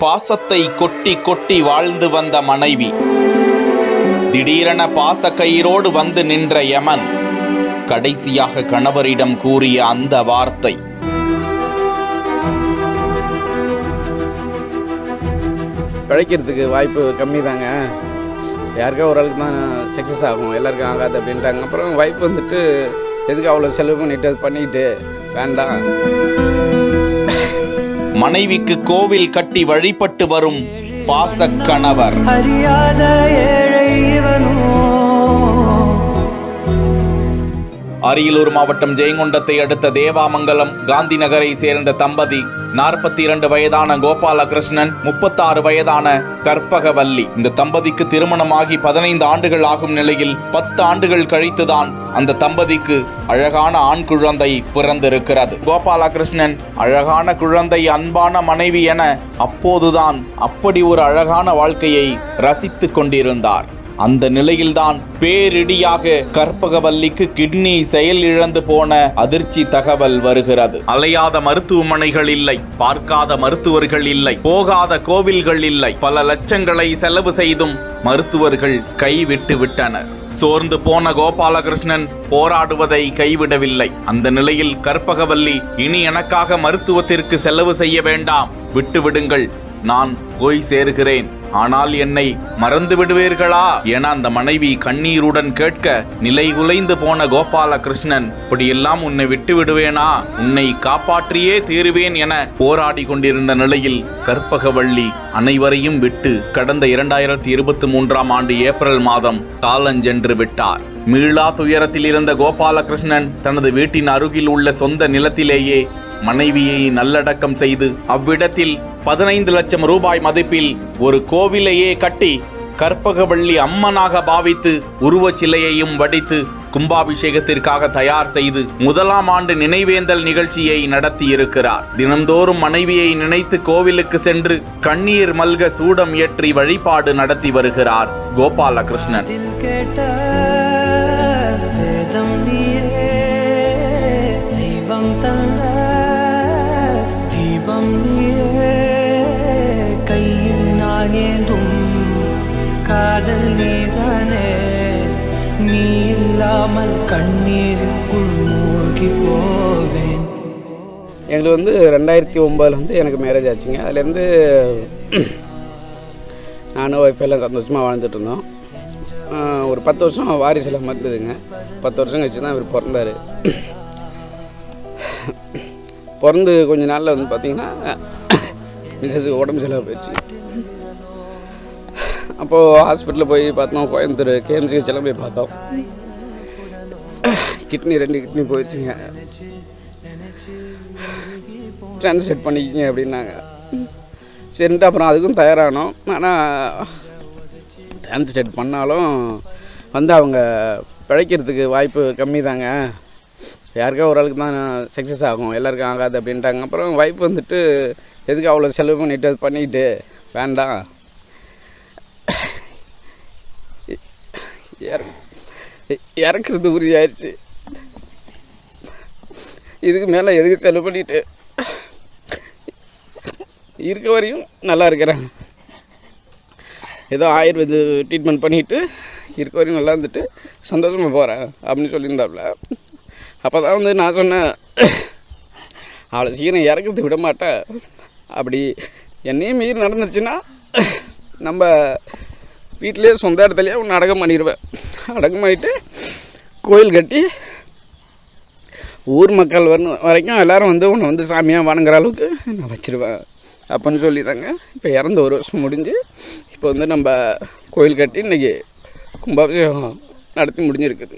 பாசத்தை கொட்டி கொட்டி வாழ்ந்து வந்த மனைவி திடீரென பாச கயிறோடு வந்து நின்ற யமன் கடைசியாக கணவரிடம் கூறிய அந்த வார்த்தை. பிழைக்கிறதுக்கு வாய்ப்பு கம்மி தாங்க. யாருக்கா ஒரு ஆளுக்கு தான் சக்ஸஸ் ஆகும், எல்லாருக்கும் ஆகாது அப்படின்ட்டாங்க. அப்புறம் வாய்ப்பு வந்துட்டு எதுக்கு அவ்வளோ செலவு பண்ணிட்டு அது பண்ணிட்டு வேண்டாம். மனைவிக்கு கோவில் கட்டி வழிபட்டு வரும் பாசக்கணவர். அறியாத ஏழை அரியலூர் மாவட்டம் ஜெயங்கொண்டத்தை அடுத்த தேவாமங்கலம் காந்தி நகரை சேர்ந்த தம்பதி 42 வயதான கோபாலகிருஷ்ணன், 36 வயதான கற்பகவல்லி. இந்த தம்பதிக்கு திருமணமாகி 15 ஆண்டுகள் ஆகும் நிலையில் 10 ஆண்டுகள் கழித்துதான் அந்த தம்பதிக்கு அழகான ஆண் குழந்தை பிறந்திருக்கிறது. கோபாலகிருஷ்ணன் அழகான குழந்தை, அன்பான மனைவி என அப்போதுதான் அப்படி ஒரு அழகான வாழ்க்கையை ரசித்து கொண்டிருந்தார். அந்த நிலையில்தான் பேரிடியாக கற்பகவல்லிக்கு கிட்னி செயல் இழந்து போன அதிர்ச்சி தகவல் வருகிறது. அலையாத மருத்துவமனைகள் இல்லை, பார்க்காத மருத்துவர்கள் இல்லை, போகாத கோவில்கள் இல்லை. பல லட்சங்களை செலவு செய்தும் மருத்துவர்கள் கைவிட்டு விட்டனர். சோர்ந்து போன கோபாலகிருஷ்ணன் போராடுவதை கைவிடவில்லை. அந்த நிலையில் கற்பகவல்லி, இனி எனக்காக மருத்துவத்திற்கு செலவு செய்ய வேண்டாம், விட்டுவிடுங்கள், நான் போய் சேருகிறேன், ஆனால் என்னை மறந்து விடுவீர்களா என அந்த மனைவி கண்ணீருடன் கேட்க, நிலை குலைந்து போன கோபாலகிருஷ்ணன், இப்படியெல்லாம் உன்னை விட்டு விடுவேனா, உன்னை காப்பாற்றியே தீருவேன் என போராடி கொண்டிருந்த நிலையில் கற்பகவல்லி அனைவரையும் விட்டு கடந்த 2023ஆம் ஆண்டு ஏப்ரல் மாதம் காலஞ்சென்று விட்டார். மீளா துயரத்தில் இருந்த கோபாலகிருஷ்ணன் தனது வீட்டின் அருகில் உள்ள சொந்த நிலத்திலேயே மனைவியை நல்லடக்கம் செய்து அவ்விடத்தில் 15 லட்சம் ரூபாய் மதிப்பில் ஒரு கோவிலையே கட்டி கற்பகவல்லி அம்மனாக பாவித்து உருவச் சிலையையும் வடித்து கும்பாபிஷேகத்திற்காக தயார் செய்து 1ஆம் ஆண்டு நினைவேந்தல் நிகழ்ச்சியை நடத்தி இருக்கிறார். தினந்தோறும் மனைவியை நினைத்து கோவிலுக்கு சென்று கண்ணீர் மல்க சூடம் ஏற்றி வழிபாடு நடத்தி வருகிறார் கோபாலகிருஷ்ணன். காதல் நீதானே, நீ இல்லாமல் கண்ணீருக்குள் மூழ்கி போவேன். எங்களுக்கு 2009 எனக்கு மேரேஜ் ஆச்சுங்க. அதுலேருந்து நானும் ஒய்ஃப் எல்லாம் சந்தோஷமாக வாழ்ந்துட்டு இருந்தோம். ஒரு 10 வருஷம் வாரிசில் மறந்துதுங்க. 10 வருஷம் கழிச்சு தான் இவர் பிறந்தார். பிறந்து கொஞ்ச நாளில் பார்த்திங்கன்னா மிஸ்ஸஸுக்கு உடம்பு செலவு போயிடுச்சு. அப்போது ஹாஸ்பிட்டலில் போய் பார்த்தோம், கோயம்புத்தூர் KMCH எல்லாம் போய் பார்த்தோம். கிட்னி 2 கிட்னி போயிடுச்சுங்க, ட்ரான்ஸ்லேட் பண்ணிக்கிங்க அப்படின்னாங்க. சரின்ட்டு அப்புறம் அதுக்கும் தயாரானோம். ஆனால் ட்ரான்ஸ்லேட் பண்ணாலும் அவங்க பிழைக்கிறதுக்கு வாய்ப்பு கம்மி தாங்க. யாருக்கா ஒரு ஆளுக்கு தான் சக்ஸஸ் ஆகும், எல்லாருக்கும் ஆகாது அப்படின்ட்டாங்க. அப்புறம் வாய்ப்பு வந்துட்டு எதுக்கு அவ்வளோ செலவு பண்ணிட்டு அது பண்ணிட்டு வேண்டாம், இறக்குறது உறுதியாயிருச்சு. இதுக்கு மேலே எதுக்கு செலவு பண்ணிட்டு இருக்க வரையும் நல்லா இருக்கிறேன். ஏதோ ஆயுர்வேத ட்ரீட்மெண்ட் பண்ணிவிட்டு இருக்க வரையும் நல்லா இருந்துட்டு சந்தோஷமாக போகிறேன் அப்படின்னு சொல்லியிருந்தாப்புல. அப்போ தான் நான் சொன்னேன், அவளை சீக்கிரம் இறக்கிறது விட மாட்டேன், அப்படி என்னையும் மீறி நடந்துருச்சுன்னா நம்ம வீட்டிலே சொந்த இடத்துலையே ஒன்று அடக்கம் பண்ணிடுவேன். அடக்கம் பண்ணிவிட்டு கோயில் கட்டி ஊர் மக்கள் வரைக்கும் எல்லோரும் உன்னை சாமியாக வணங்குற அளவுக்கு நான் வச்சுருவேன் அப்படின்னு சொல்லி தாங்க. இப்போ இறந்து 1 வருஷம் முடிஞ்சு இப்போ நம்ம கோயில் கட்டி இன்றைக்கி கும்பாபிஷேகம் நடத்தி முடிஞ்சிருக்குது.